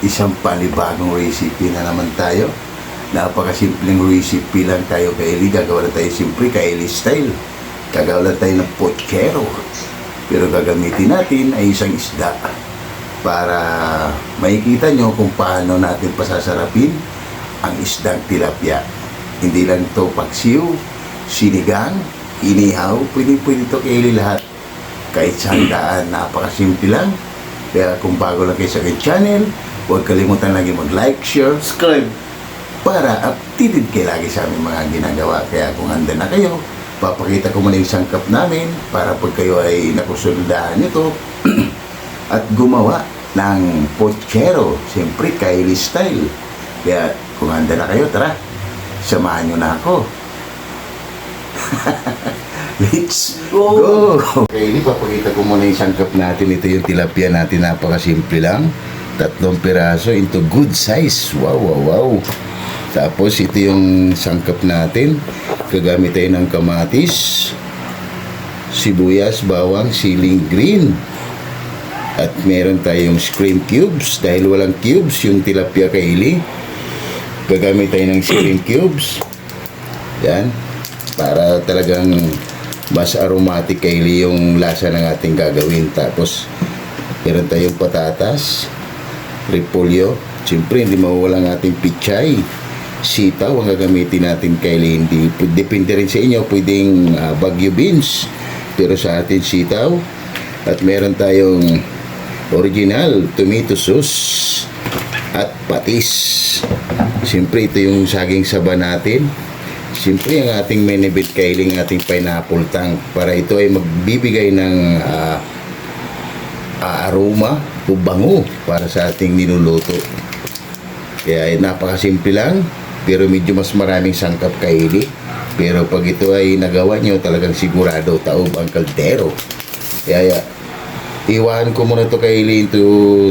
isang panibagong recipe na naman tayo. Napakasimpleng recipe lang tayo kay Eli. Gagawa lang tayo simple kay Eli style. Gagawa lang tayo ng pochero. Pero gagamitin natin ay isang isda para makikita nyo kung paano natin pasasarapin ang isdang tilapia. Hindi lang ito paksiw, sinigang, inihaw, pwede ito kay Eli lahat. Kahit saan daan, napakasimple lang. Kaya kung bago lang kayo sa aking channel, huwag kalimutan lagi mag-like, share, subscribe para updated kayo lagi sa aming mga ginagawa. Kaya kung handa na kayo, papakita ko muna yung sangkap namin para pag kayo ay nakusundahan nito at gumawa ng pochero. Siyempre, Kylie style. Kaya kung handa na kayo, tara, samahan nyo na ako. Let's go! Okay, papakita ko muna yung sangkap natin. Ito yung tilapia natin. Napakasimple lang. 3 piraso into good size. Wow, wow, wow. Tapos ito yung sangkap natin. Gagamit tayo ng kamatis, sibuyas, bawang, siling green. At meron tayong shrimp cubes. Dahil walang cubes yung tilapia kay Eli, gagamit tayo ng shrimp cubes. Yan. Para talagang mas aromatic kay Eli yung lasa ng ating gagawin. Tapos meron tayong patatas, repolyo. Siyempre hindi mawawala ang ating pichay. Sitaw ang gagamitin natin kay Eli. Hindi, depende rin sa inyo, pwedeng bagyo beans, pero sa atin sitaw. At meron tayong original tomato sauce at patis. Siyempre ito yung saging saba natin. Siyempre ang ating menebit kay Eli, ang ating pineapple tank, para ito ay magbibigay ng aroma o bango para sa ating niluluto. Kaya ay napakasimple lang, pero medyo mas maraming sangkap kay Eli. Pero pag ito ay nagawa nyo, talagang sigurado taob ang kaldero. Kaya iwanan ko muna ito kay Eli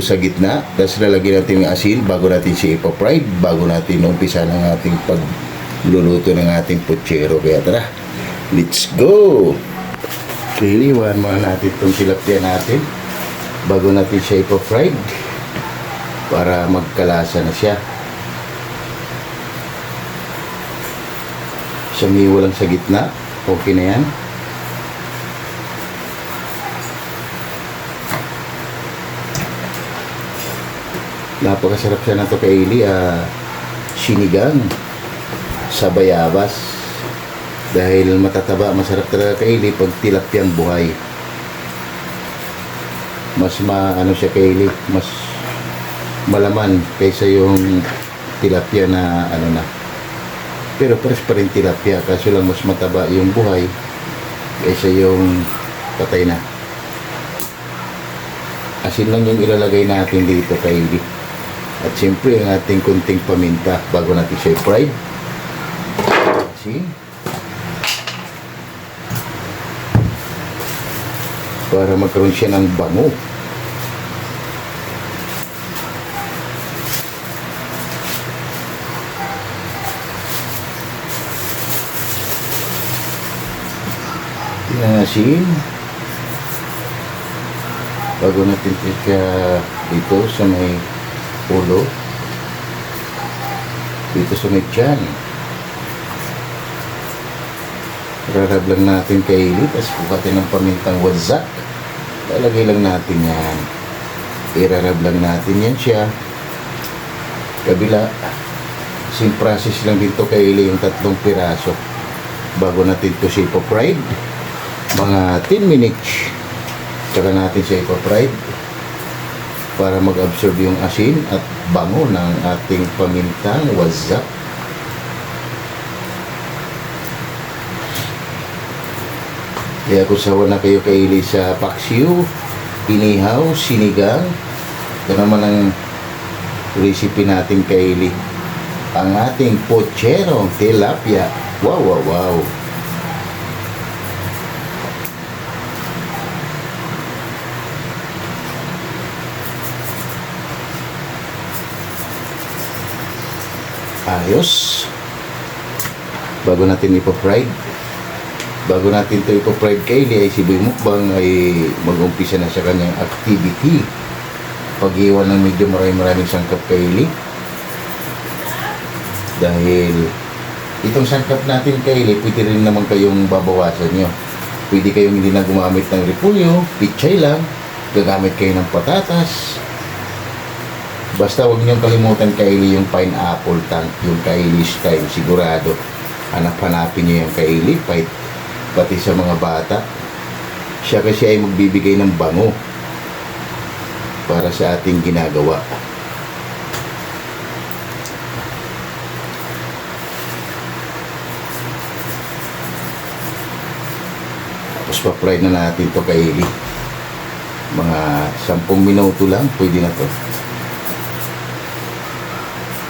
sa gitna. Tapos lalagyan natin yung asin bago natin siya ipa-fried, bago natin umpisa ng ating pagluluto ng ating pochero. Kaya tara, let's go! Okay, iwanan muna natin itong tilapia natin bago natin siya ipa-fried para magkalasa na siya. Samiwa lang sa gitna. Okay na yan. Napakasarap siya na ito kay Eli. Sinigang sa bayabas. Dahil matataba, masarap talaga kay Eli pag tilapyang buhay. Mas maano siya kay Eli, mas malaman kaysa yung tilapia na ano na. Pero pares pa rin tilapia, kaso lang mas mataba yung buhay kaysa yung patay na. Asin lang yung ilalagay natin dito kay Eli. At siyempre ang ating kunting paminta bago natin siya fried. Asin. Para magkaroon siya ng bango. Asin bago natin siya dito sa may ulo, dito sa may tiyan. Rarab lang natin kay Eli. Tapos pukatin ng pamintang wazak, lalagay lang natin yan. Irarab lang natin yan siya kabila. Same process lang dito kay Eli, yung 3 piraso bago natin ito siya ipa-fried. Mga 10 minutes tsaka natin siya ipa-fried para mag-absorb yung asin at bango ng ating pamintang wazak. Kaya kung sawa na kayo kay Eli sa paksiw, inihaw, sinigang, ito naman ang recipe natin kay Eli, ang ating pochero tilapia. Wow, wow, wow! Ayos. Bago natin ipa-fried, bago natin ito ipa-fried kay Eli, ay si Boy Mukbang ay mag-umpisa na sa kanyang activity. pag-iwan ng medyo maraming sangkap kaili. Dahil itong sangkap natin kaili, pwede rin naman kayong babawasan nyo. Pwede kayong hindi na gumamit ng repolyo, pichay lang, gagamit kayo ng patatas. Basta huwag niyong kalimutan kaili yung pineapple tank, yung kaili style, sigurado. Hanap-hanapin niyo yung kaili, pati sa mga bata. Siya kasi ay magbibigay ng bango para sa ating ginagawa. Tapos pa-fry na natin to kaili. Mga 10 minuto lang, pwede na to.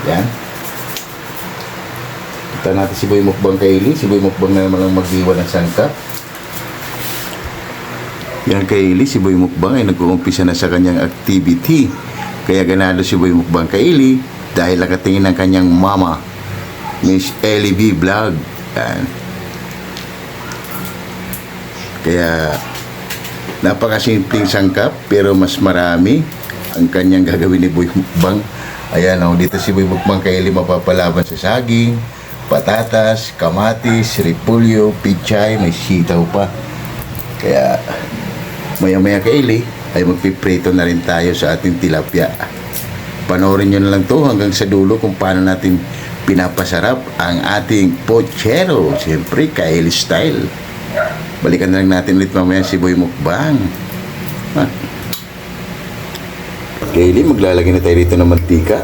Yan. Kita natin si Boy Mukbang kaili. Si Boy Mukbang na naman ang mag-iwan ng sangkap. Yan kaili, si Boy Mukbang ay nag-uumpisa na sa kanyang activity. Kaya ganado si Boy Mukbang kaili dahil nakatingin ng kanyang mama, Miss Ellie B. Vlog. Yan. Kaya napakasimpleng sangkap pero mas marami ang kanyang gagawin ni Boy Mukbang. Ayan, dito si Boy Mukbang kaili mapapalaban sa saging, patatas, kamatis, repolyo, pichay, may sitaw pa. Kaya maya-maya kaili ay magpiprito na rin tayo sa ating tilapia. Panoorin nyo na lang to hanggang sa dulo kung paano natin pinapasarap ang ating pochero. Siyempre, kaili style. Balikan na lang natin ulit mamaya si Boy Mukbang. Kaili, maglalagay na tayo dito ng mantika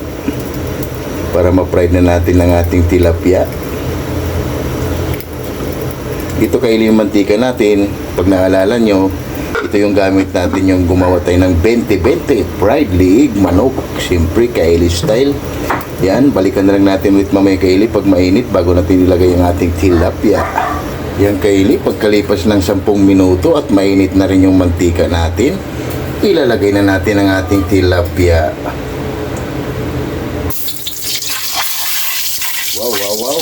para ma-fried na natin ang ating tilapia. Ito kaili yung mantika natin. Pag naalala nyo, ito yung gamit natin yung gumawa tayo ng 20-20 fried liig manok. Siyempre, kaili style. Yan, balikan na lang natin ulit mamaya kaili pag mainit bago natin ilagay ang ating tilapia. Yan kaili, pagkalipas ng 10 minuto at mainit na rin yung mantika natin, ilalagay na natin ang ating tilapia. Wow, wow, wow.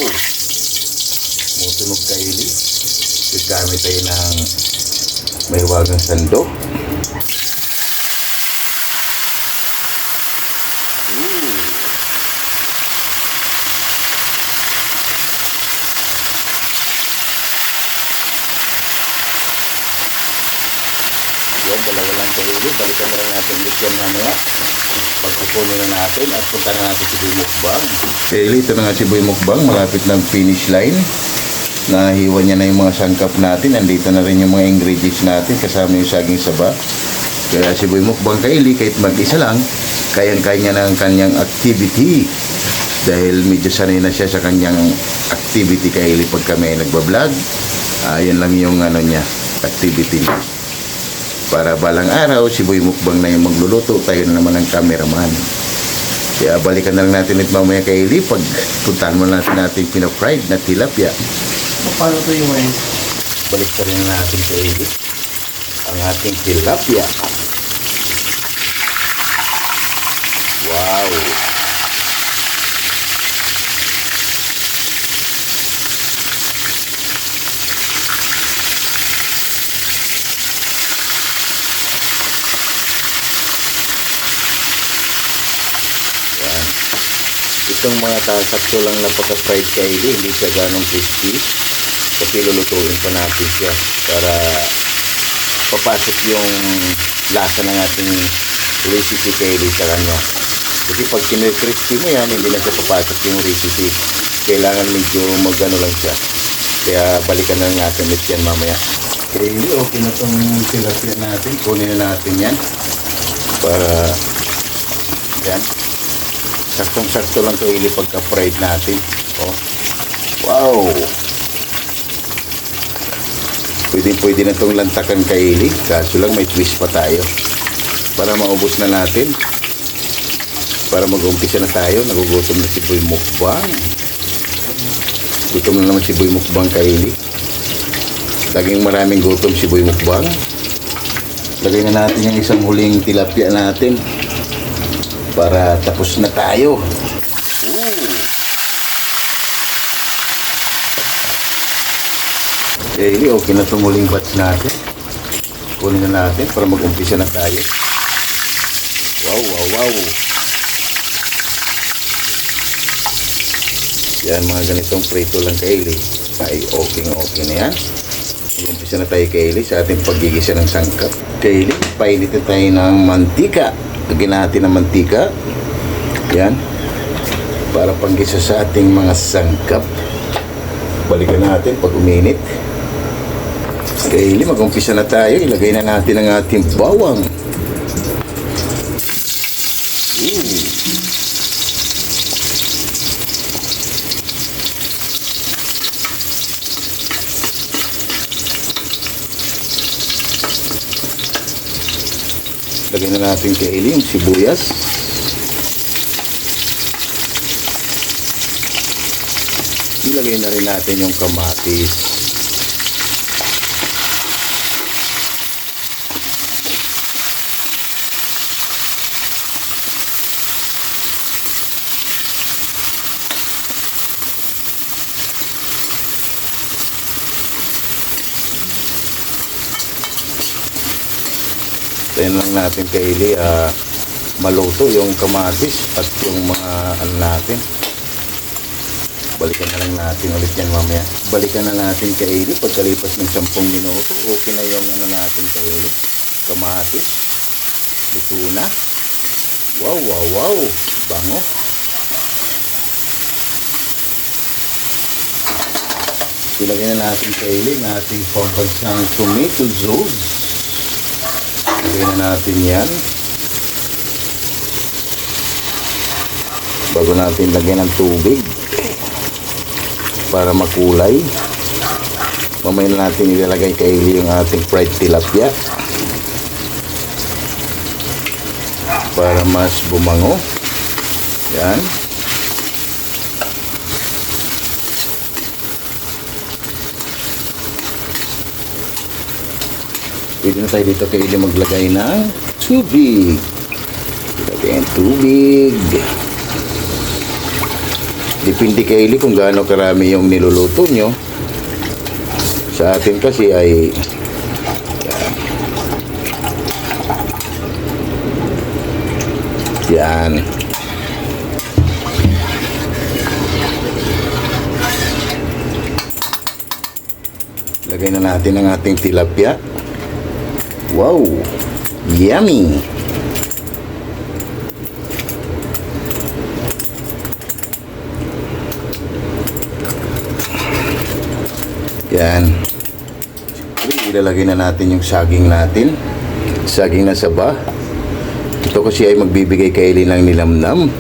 Mutunog kaili. Gagamit tayo ng mahiwagang sandok. Yan, dalawa lang kaili. Balikan na lang natin ulit yan mamaya. Pagkukunin na natin at punta na natin si Boy Mukbang. Kaili, ito na nga si Boy Mukbang. Malapit ng finish line. Nahiwa niya na yung mga sangkap natin. Andito na rin yung mga ingredients natin kasama yung saging saba. Kaya si Boy Mukbang kaili, kahit mag-isa lang, kayang-kaya na ang kanyang activity. Dahil medyo sanay na siya sa kanyang activity kaili pag kami nagbablog. Yan lang yung niya, activity niya. Para balang araw, si Boy Mukbang na yung magluluto, tayo na naman ang cameraman. Kaya balikan na lang natin ulit mamaya kaili pag puntahan mo natin pina-fried na tilapia. Paano ito yung way? Balik pa rin natin kaili ang ating tilapia. Wow! Yan. Itong mga sakto lang na pagka-fried kaili, hindi siya ganong crispy. Kasi lulutuin pa natin siya para papasok yung lasa ng ating recipe kaili sa kanya. Kasi pag kincrispy mo yan, hindi na siya papasok yung recipe. Kailangan medyo magano lang siya. Kaya balikan na natin ulit yan mamaya. Kaili, okay na itong tilapia natin. Kunin na natin yan. Para yan. Saktong-sakto lang kaili pagka-fried natin. Oh. Wow! Pwede na itong lantakan kaili. Kaso lang may twist pa tayo. Para maubos na natin. Para mag-umpisa na tayo. Nagugutom na si Boy Mukbang. Gutom na naman si Boy Mukbang kaili. Laging maraming gutom si Boy Mukbang. Lagay na natin yung isang huling tilapia natin. Para tapos na tayo. Kaili, okay na itong huling batch natin. Kunin na natin para mag-umpisa na tayo. Wow, wow, wow. Yan, mga ganitong prito lang Kaylee. Ay, okay na yan. Umpisa na tayo Kaylee sa ating paggigisa ng sangkap. Kaylee, painitin tayo ng mantika. Lagyan natin ng mantika. Yan. Para panggisa sa ating mga sangkap. Balikan natin pag uminit. Kaylee, mag-umpisa na tayo. Ilagay na natin ang ating bawang. Lagyan na natin Kaylee yung sibuyas. Ilagay na rin natin yung kamatis. Tayo lang natin Kaylee maluto yung kamatis at yung mga ano natin. Balikan na lang natin ulit yan mamaya. Balikan na natin Kaylee pagkalipas ng 10 minuto. Okay na yung ano natin Kaylee. Kamatis. Ito na. Wow, wow, wow. Bango. Ilagay na natin Kaylee ng ating pambansang tomato sauce. Lagyan na natin yan. Bago natin lagyan ng tubig para makulay. Mamaya na natin ilalagay Kaylee yung ating fried tilapia para mas bumango. Yan. Pwede na tayo dito Kaylee maglagay ng tubig. Ilagay ang tubig. Depende Kaylee kung gaano karami yung niluluto nyo. Sa atin kasi ay yan. Lagay na natin ang ating tilapia. Wow! Yummy! Yan. Ilalagay na natin yung saging natin. Saging na saba. Ito kasi ay magbibigay Kaylee ng nilamnam.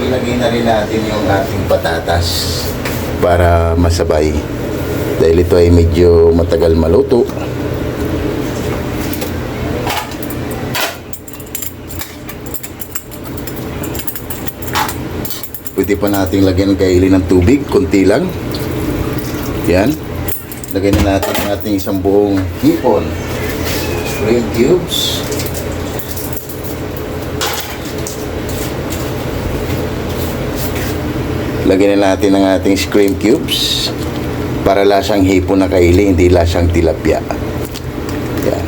Ilagay na rin natin yung ating patatas para masabay. Dahil ito ay medyo matagal maluto. Pwede pa natin lagyan Kaylee ng tubig, konti lang. Yan. Lagyan na natin ang ating isang buong hipon. Shrimp cubes. Lagyan na natin ang ating shrimp cubes para lasang hipon na Kaylee, hindi lasang tilapia. Yan.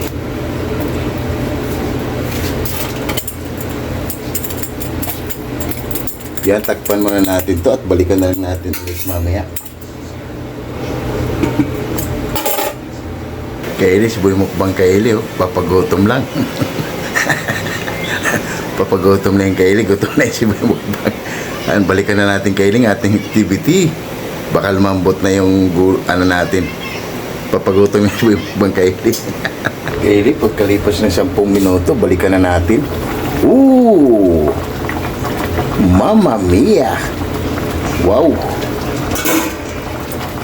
Yan, takpan muna natin to at balikan na lang natin ulit mamaya. Kaylee, sibuy mukbang Kaylee, oh. Papagutom lang. Papagutom na yung Kaylee, gutom na yung sibuy mukbang. Ayan, balikan na natin Kaylee ng ating activity. Baka lumambot na yung ano natin. Papagutom yung sibuy mukbang Kaylee. Kaylee, pagkalipas ng 10 minuto, balikan na natin. Ooh! Mamma mia! Wow!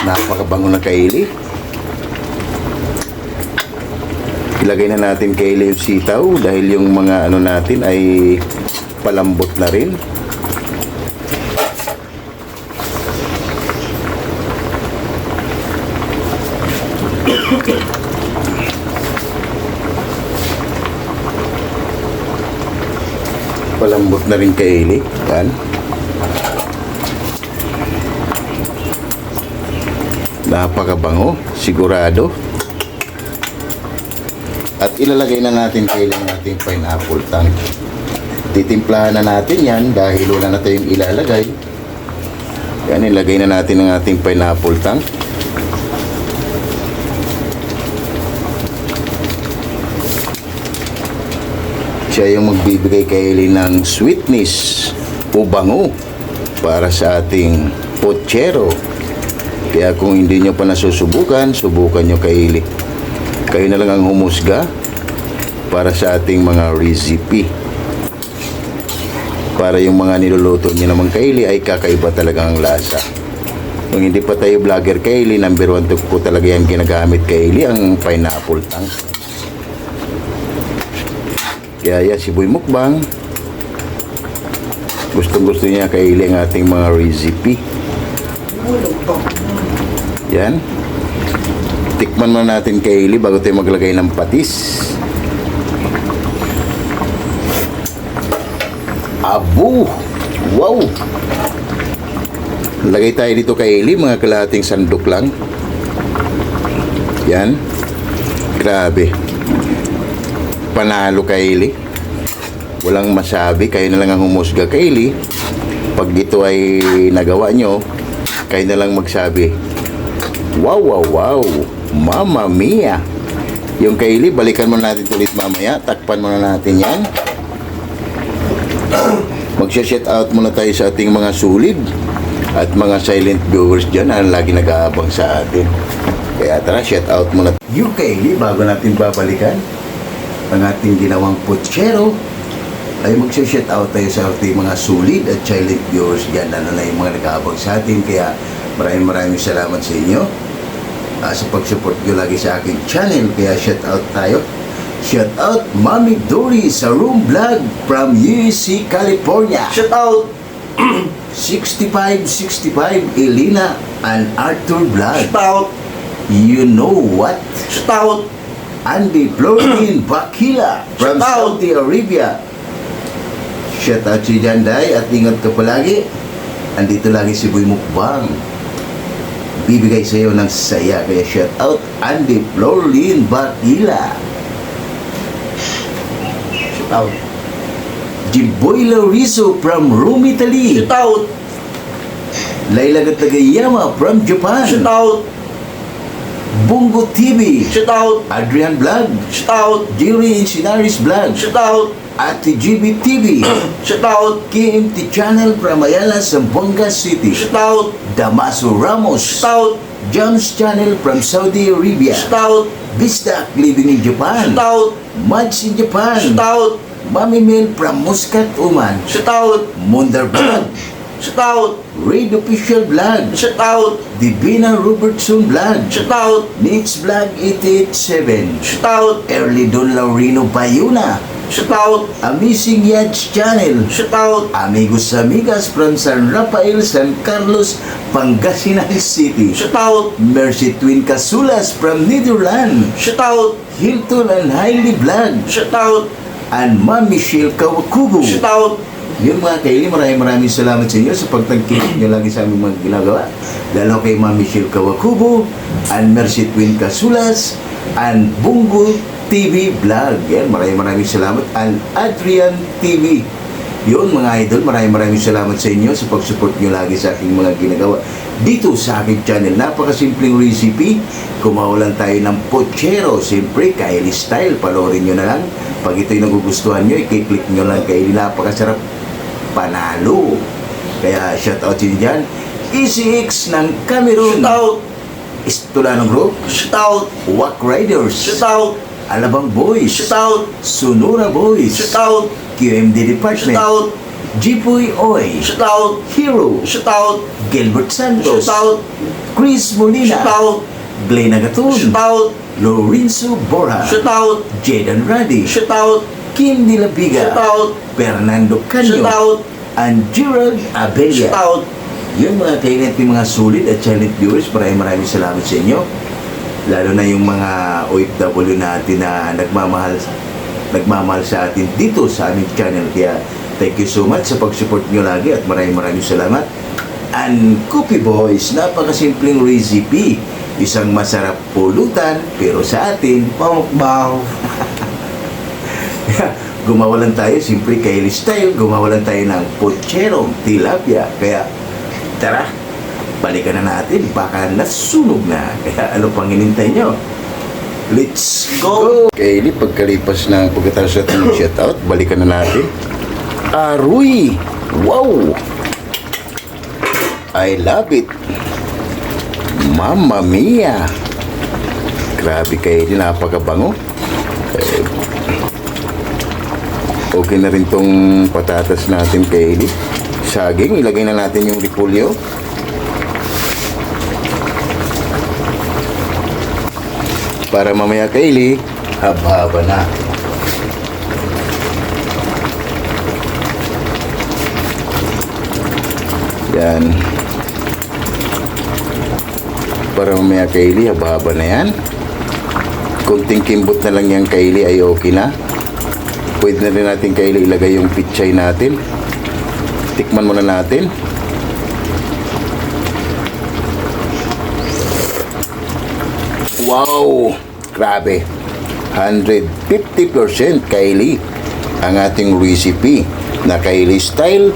Napakabango na Kaylee. Ilagay na natin Kaylee yung sitaw dahil yung mga ano natin ay palambot na rin. Palambot na rin Kaylee. Yan. Napakabango, sigurado. At ilalagay na natin kailan natin pineapple tank. Titimplahan na natin yan dahil wala na tayong ilalagay. Yan, ilagay na natin ang ating pineapple tank. Siya yung magbibigay kay Eli ng sweetness o bango para sa ating pochero. Kaya kung hindi nyo pa nasusubukan, subukan nyo kay Eli. Kayo na lang ang humusga para sa ating mga recipe. Para yung mga niluluto nyo naman kay Eli ay kakaiba talaga ang lasa. Kung hindi pa tayo vlogger kay Eli, number 1 po talaga yung ginagamit kay Eli, ang pineapple tank. Kaya si Boy Mukbang, gustong-gusto niya kay Eli ang ating mga recipe. Yan. Tikman muna natin kay Eli bago tayo maglagay ng patis. Abo! Wow! Lagay tayo dito kay Eli, mga kalahating sandok lang. Yan. Grabe. Panalo kay Eli. Walang masabi, kayo na lang ang humusga kay Eli. Pag ito ay nagawa nyo, kayo na lang magsabi, wow, wow, wow, Mamma Mia. Yung kay Eli, balikan mo natin ulit mamaya. Takpan muna natin yan. Magsha-shout out muna tayo sa ating mga sulid at mga silent viewers dyan na lagi nag-aabang sa atin. Kaya tara, shout out muna. Yung kay Eli, bago natin babalikan ang ating ginawang pochero, ay magsha-shout out tayo sa ating mga sulit at silent viewers dyan na yung mga nag-aabang sa atin. Kaya maraming salamat sa inyo sa pag-support nyo lagi sa aking channel. Kaya shout out tayo. Shout out Mami Dory sa Room Vlog from UC California. Shout out 6565 Elena and Arthur Vlog. Shout out. You know what? Shout out. Andy Florin Bakila from Shout out. Saudi Arabia. Shout out si Janday at ingat ka palagi. Andito lagi si Boy Mukbang. Bibigay sa iyo ng saya. Kaya shout out Andy Florin Bakila. Shout out. Jimboy Lauriso from Rome, Italy. Shout out. Laila Gatagayama from Japan. Shout out. Bungo TV. Shout out. Adrian Vlog. Shout out. Jerry Insinaris Vlog. Shout out. Ate GB TV. Shout out. KMT Channel from Ayala, Zamboanga City. Shout out. Damaso Ramos. Shout out. John's Channel from Saudi Arabia. Shout out. Bisdak living in Japan. Shout out. Mads in Japan. Shout out. Mami Mel from Muscat, Oman. Shout out. Mundar Vlog. Shout out. Raid Official Vlog. Shout out. Divina Robertson Vlog. Shout out. Nix Vlog 887. Shout out. Early Don Laurino Bayuna. Shout out. Amazing Yads Channel. Shout out. Amigos Amigas from San Rafael, San Carlos, Pangasinan City. Shout out. Mercy Twin Casulas from Netherlands. Shout out. Hilton and Hailey Vlog. Shout out. And Ma'am Michelle Kawakubo. Shout out. Yung mga kaili, maraming salamat sa inyo sa pagtagkilik nyo lagi sa aming mga ginagawa. Lalo kay Ma'am Michelle Kawakubo, and Mercy Twin Casulas, and Bungo TV Vlog. Yan, maraming salamat. And Adrian TV. Yun mga idol, maraming salamat sa inyo sa pag-support nyo lagi sa aking mga ginagawa dito sa aking channel. Napakasimpleng recipe. Kumawalan tayo ng pochero. Siyempre, Kylie style. Panoorin nyo na lang. Pag ito'y nagugustuhan nyo, i-click nyo lang Kylie. Napakasarap. Panalo. Kaya shout out din dyan. ECX ng Cameroon. Shout out. Istulano Group. Shout out. Wack Riders. Shout out. Alabang Boys. Shout out. Sonora Boys. Shout out. QMD Department. Shout out. Jipoy Oy. Shout out. Hero. Shout out. Gilbert Santos. Shout out. Chris Molina. Shout out. Glenn Agaton. Shout out. Lorenzo Borja. Shout out. Jaden Radi. Shout out. Kim De La Viga. Shout out. Fernando Canyo. Shout out. And Gerald Abella. Shout out. Yung mga kailangan yung mga sulit at silent viewers, maraming salamat sa inyo. Lalo na yung mga OFW natin na nagmamahal sa atin dito sa aming channel. Kaya thank you so much sa pag-support nyo lagi at maraming salamat. And Cookie Boys, napakasimpleng recipe. Isang masarap pulutan, pero sa atin, Pamukbang. gumawa lang tayo, simple Kylie style, gumawa lang tayo ng potcherong tilapia. Kaya, tara, balikan na natin, baka nasunog na. Kaya ano pang hinintay nyo? Let's go! Kylie, pagkalipas ng pagkatapos natin ng shoutout, balikan na natin. Aruy! Wow! I love it! Mamma mia! Grabe Kylie, napakabango. Okay na rin tong patatas natin Kylie. Saging, ilagay na natin yung repolyo. Para mamaya Kylie, haba-haba na. Yan. Para mamaya Kylie, haba-haba na yan. Kunting kimbot na lang yan Kylie ay okay na. Pwede na rin natin Kylie ilagay yung pichay natin. Tikman muna natin. Wow! Grabe! 150% Kylie ang ating recipe na Kylie style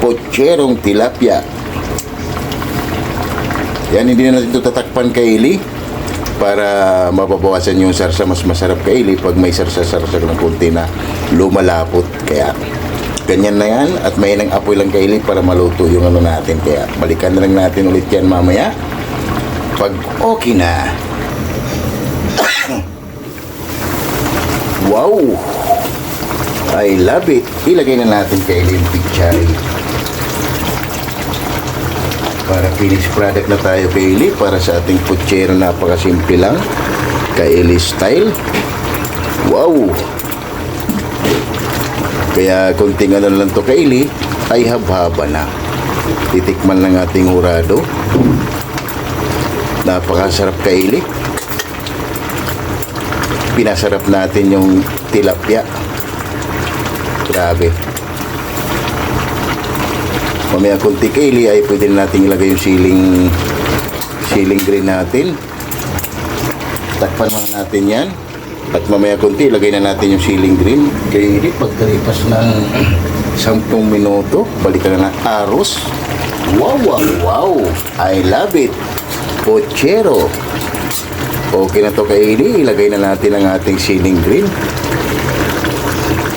potcherong tilapia. Yan, hindi na natin ito tatakpan Kylie para mababawasan yung sarsa. Mas masarap Kylie pag may sarsa-sarsa ng konti na lumalapot. Kaya ganyan na yan at may nang apoy lang Kylie para maluto yung ano natin. Kaya balikan na lang natin ulit yan mamaya pag okay na. Wow! I love it. Ilagay na natin Kylie yung pichay. Para finish product na tayo Kylie para sa ating puchero. Napakasimple lang, Kylie style. Wow! Kaya konting ano lang to Kylie ay haba-haba na. Titikman lang ating hurado. Napakasarap Kylie. Pinasarap natin yung tilapia. Grabe. Mamaya konti Kylie ay pwede na natin ilagay yung siling green natin. Takpan muna natin yan. At mamaya konti ilagay na natin yung siling green. Kylie, pagkalipas ng 10 minuto, balikan na ng aros. Wow, wow, wow! I love it! Pochero. Okay na to Kylie. Ilagay na natin ang ating siling green.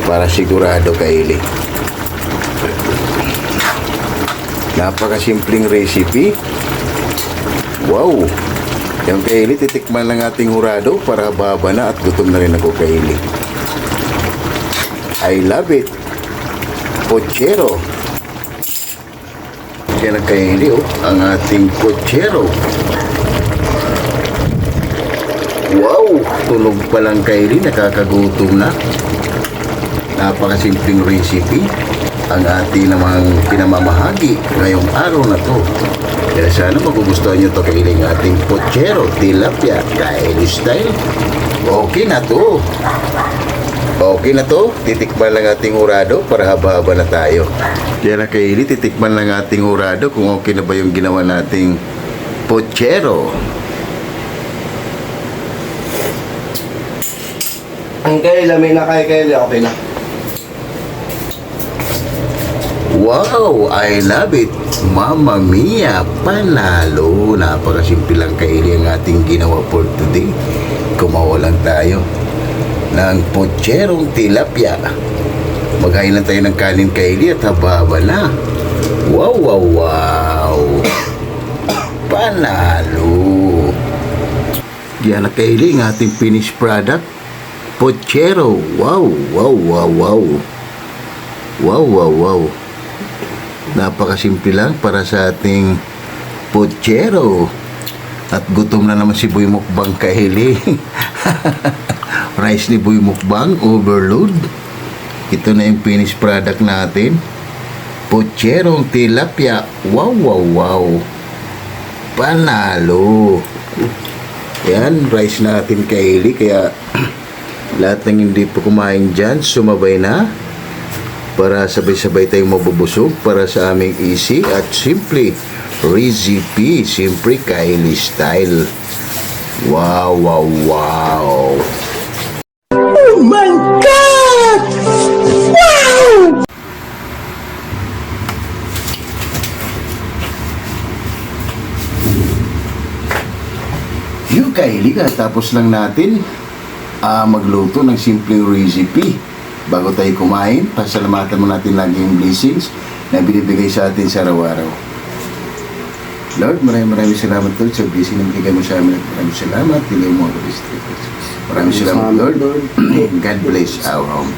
Para sigurado Kylie. Napakasimpleng recipe. Wow! Yung Kylie, titikman lang ating hurado para baba na at gutom na rin ako Kylie. I love it. Pochero. Kaya na Kylie, ang ating pochero. Wow! Tulog pa lang Kylie, nakakagutom na. Napakasimpleng recipe ang ating namang pinamamahagi ngayong araw na to. Kaya sana magugustuhan nyo to Kylie ng ating pochero tilapia Kylie style. Okay na to. Okay na to. Titikman lang ating hurado para haba-haba na tayo. Kaya na Kylie, titikman lang ating hurado kung okay na ba yung ginawa nating pochero. Ang Kylie, lamay na kay Kylie. Okay na. Wow! I love it! Mamma mia! Panalo! Napakasimple lang Kylie ang ating ginawa for today. Kumawa lang tayo ng potcherong tilapia. Maghain lang tayo ng kanin Kylie at haba-haba na. Wow! Wow! Wow! Panalo! Yan na Kylie ang ating finished product. Pochero! Wow! Wow! Wow! Wow! Wow! Wow! Wow! Napakasimple lang para sa ating pochero. At gutom na naman si Boy Mukbang Kylie. Rice ni Boy Mukbang, overload. Ito na yung finished product natin. Potcherong tilapia. Wow, wow, wow. Panalo. Yan, rice natin Kylie. Kaya lahat ng hindi po kumain dyan, sumabay na. Para sabay-sabay tayong mabubusog para sa aming easy at simple recipe. Siyempre, Kylie style. Wow, wow, wow. Oh my God! Wow! Yung Kylie, tapos lang natin magluto ng simpleng recipe. Bago tayo kumain, pasalamatan mo natin lagi yung blessings na binibigay sa atin sa araw-araw. Lord, maraming salamat Lord sa blessing na bigay mo sa amin. Maraming salamat. Hindi mo ako distribute. Maraming salamat Lord. God bless our home.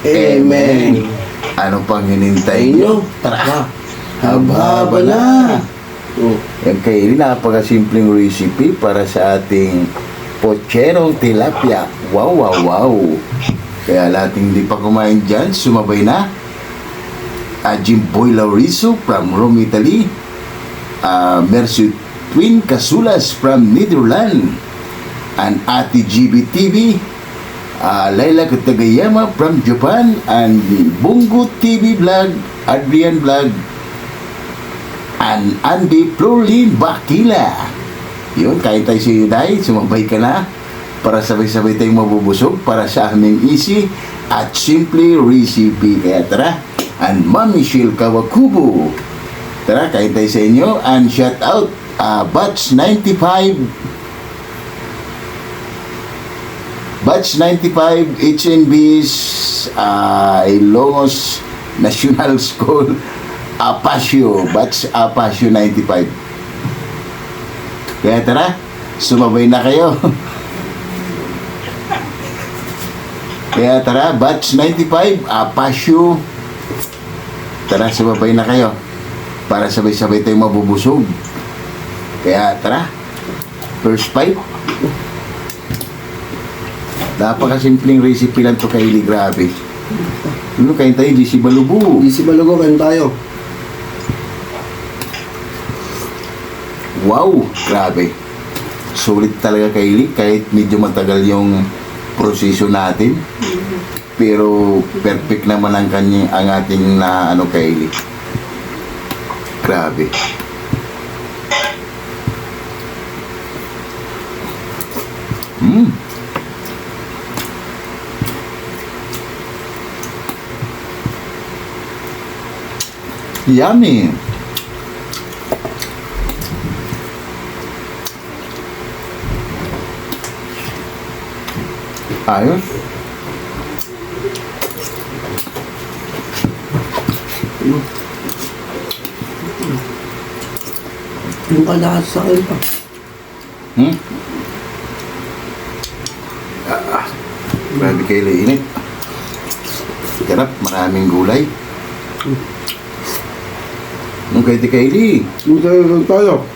Amen. Ano pang hinintay nyo? Tara! Haba-haba na! Yan kayo, napakasimpleng recipe para sa ating pocherong tilapia. Wow, wow, wow! Kaya lating hindi pa kumain dyan, sumabay na. Jimboy Lauriso from Rome, Italy. Mercy Twin Casulas from Netherlands. And Ate GB TV. Laila Katagayama from Japan. And Bungo TV Vlog, Adrian Vlog. And Andy Florlin Bakila. Yun, kahit tayo si Yuday, sumabay ka na para sabay-sabay tayong mabubusog para sa aming easy at simple recipe. Kaya tara, and Ma'am Michelle Kawakubo. Tara, kahit tayo sa inyo, and shout out Batch 95 HNB's Ilongos National School Apasio, Batch Apasio 95. Kaya tara, sumabay na kayo. Kaya tara, Batch 95, Apasio. Tara, sumabay na kayo para sabay-sabay tayong mabubusog. Kaya tara, first bite. Napakasimpleng recipe lang to Kylie, grabe. Ano kain tayo, GC Balubu. GC Balugo, kain tayo. Wow, grabe. Sulit talaga Kylie, kahit medyo matagal yung proseso natin. Pero perfect naman ang ating na Kylie. Grabe. Yummy. Ayos. Yung kalakas sa akin pa. Grabe Kylie, init. Sarap, maraming gulay. Nung kay Kylie. Yung tayo.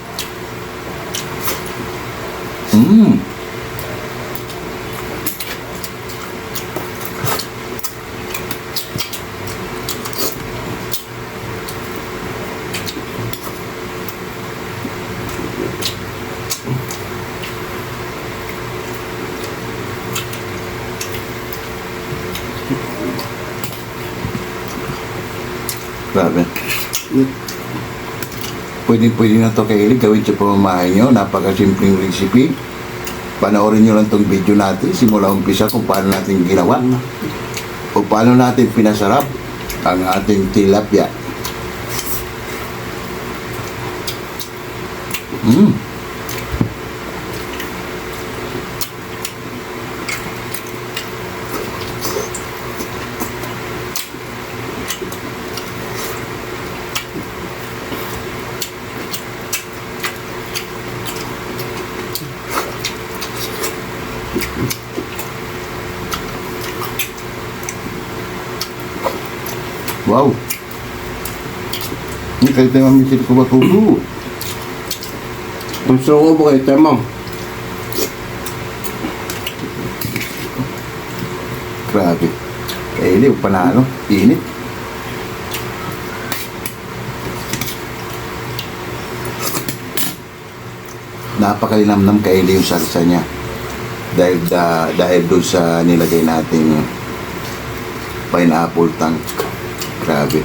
Grabe. Pwede na to Kylie, gawin siya pamamahay nyo. Napakasimpleng recipe. Panoorin nyo lang tong video natin simula umpisa kung paano natin ginawa o paano natin pinasarap ang ating tilapia. Wow. Ini kayo tayo mamisil ko ba tulo? Gusto ko po kayo tayo, ma'am. Grabe. Kylie, panalo. Init. Napakalinamnam Kylie yung salsa niya. Dahil doon sa nilagay nating pineapple tank. Grabe.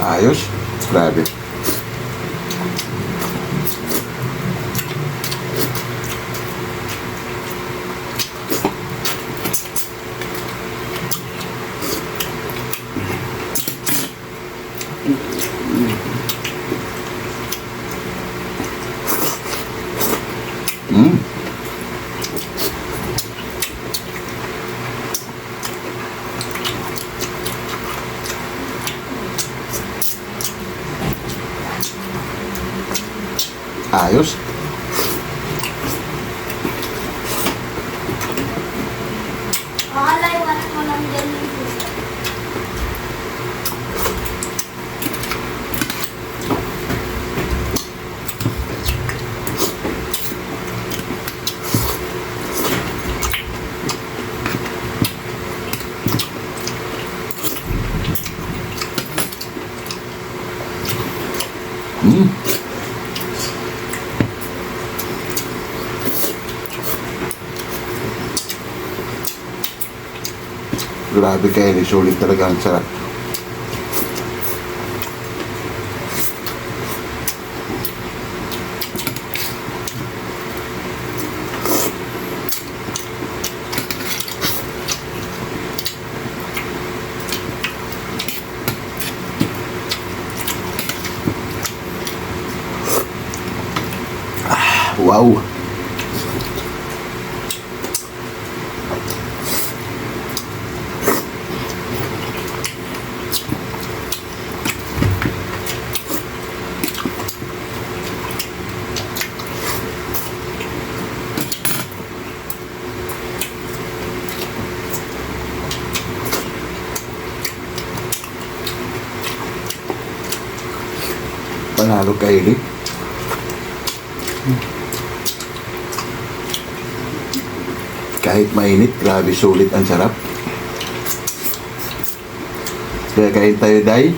Ayos. Grabe. Mm. Ayos. Makalay, wala mo lang dyan yung gusto. Mm. Grabe kayo, sulit talaga ang sarap. Wow. Panalo kay Eli. Kahit mainit, grabe sulit ang sarap. Kaya kain tayo, Day.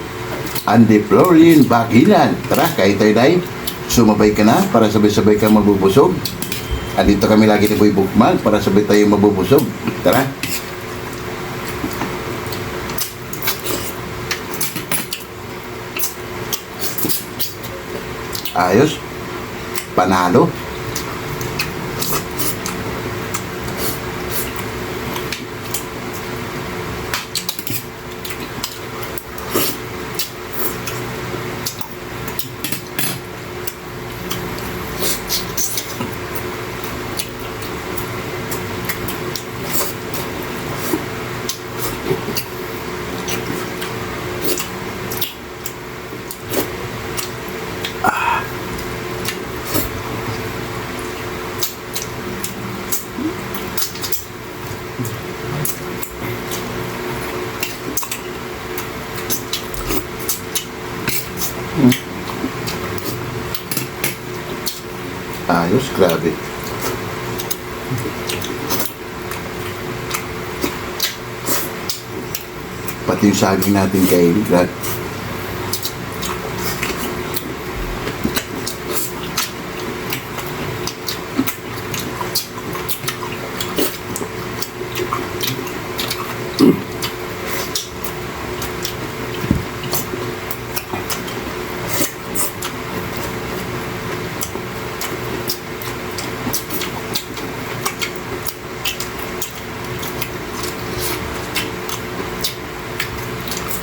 Andy Florin Bakilan. Tara, kain tayo, Day. Sumabay ka na para sabay-sabay kang mabubusog. Andito kami lagi ni Boy Bukman para sabay tayo mabubusog. Tara. Ayos. Panalo. Ayos, grabe. Pati yung saging natin kay Grad.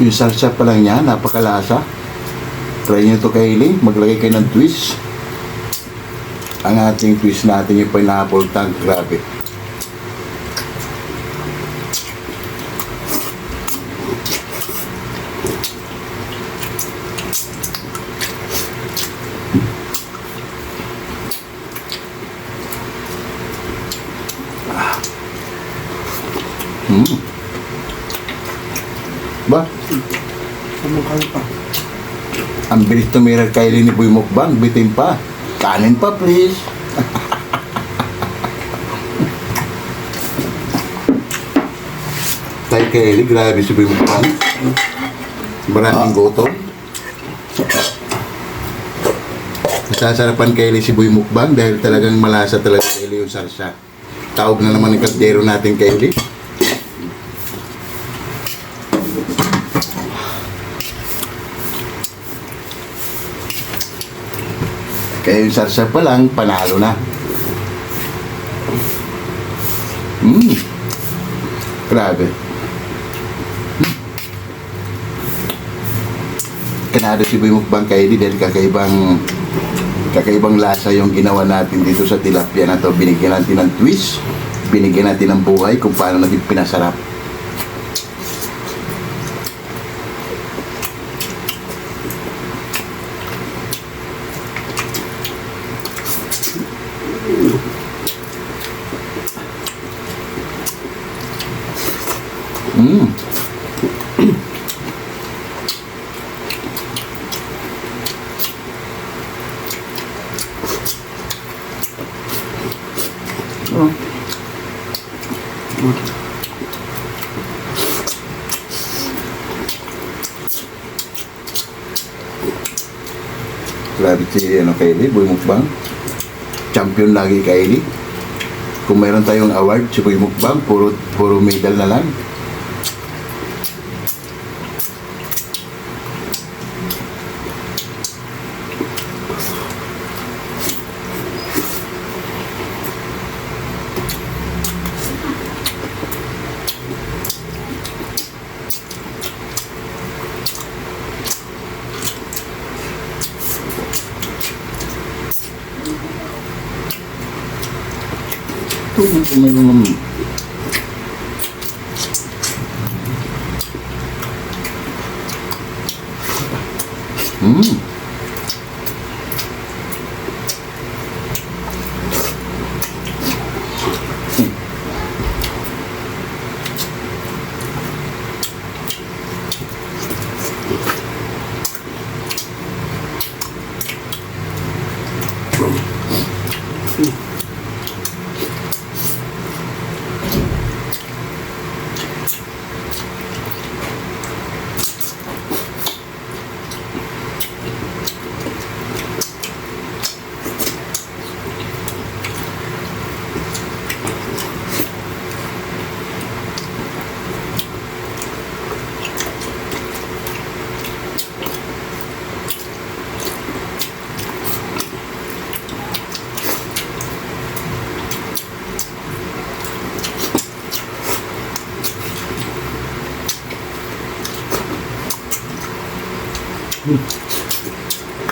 Yung salsa pa lang niya, napakalasa. Try nyo to kay Eli, maglagay kayo ng twist. Ang ating twist natin yung pineapple tang, grabe. Ba? Anong kayo pa? Ang bilis tumira kay Eli ni Boy Mukbang, bitin pa. Kanin pa, please. Tayo kay Eli, grabe si Boy Mukbang. Maraming gutom. Nasasarapan kay Eli si Boy Mukbang dahil talagang malasa talaga kay Eli yung sarsa. Tawag na naman ng kaldero natin kay Eli. Kaya yung sarsa pa lang, panalo na. Grabe. Kanado si Boy Mukbang Kylie dahil kakaibang lasa yung ginawa natin dito sa tilapia na to. Binigyan natin ng twist, binigyan natin ng buhay kung paano natin pinasarap. Grabe si Kylie, Boy Mukbang. Champion lagi Kylie. Kung mayroon tayong award si Boy Mukbang, puro medal na lang.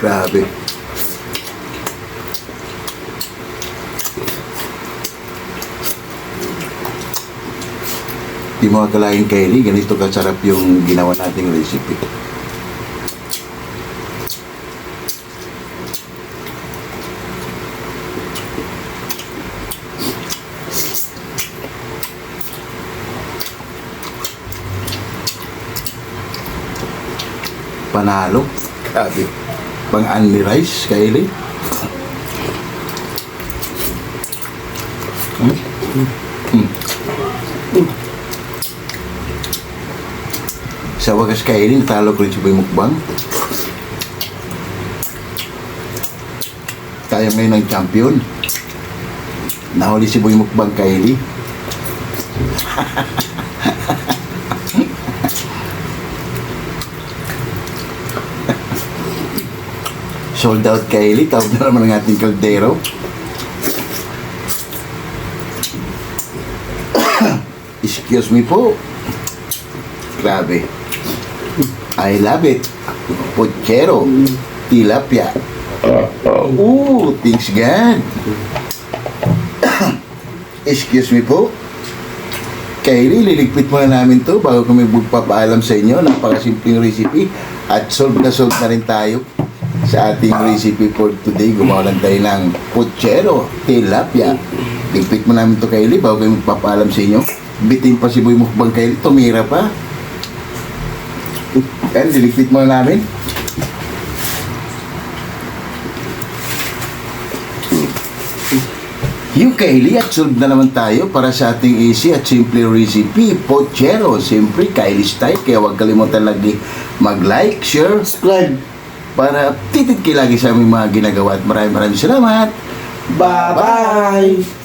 Grabe. Di mo akalain, Kylie, ganito kasarap yung ginawa nating recipe. Panalo. Grabe. Pang-unli rice, Kylie. Sa wakas, Kylie, natalo ko rin si Boy Mukbang. Tayo ngayon ng champion. Nahuli si Boy Mukbang, Kylie. Sold out, Kylie. Tawag na naman ang ating kaldero. Excuse me po. Grabe. I love it. Puchero. Tilapia. Ooh, thanks God. Excuse me po. Kylie, liligpit muna namin to bago kami magpapaalam sa inyo. Napakasimpleng recipe. At solve na rin tayo sa ating recipe for today. Gumawa lang tayo ng puchero, tilapia. Ligpit mo namin to, Kylie, bago kami magpapaalam sa inyo. Bitin pa si Boy Mukbang, Kylie. Tumira pa. Yan, liligpit mo namin. Yung Kylie, at solve na naman tayo para sa ating easy at simple recipe, puchero. Siyempre, Kylie style. Kaya huwag kalimutan lagi mag-like, share, Subscribe. para titit kayo lagi sa aming mga ginagawa. At maraming salamat. Bye-bye.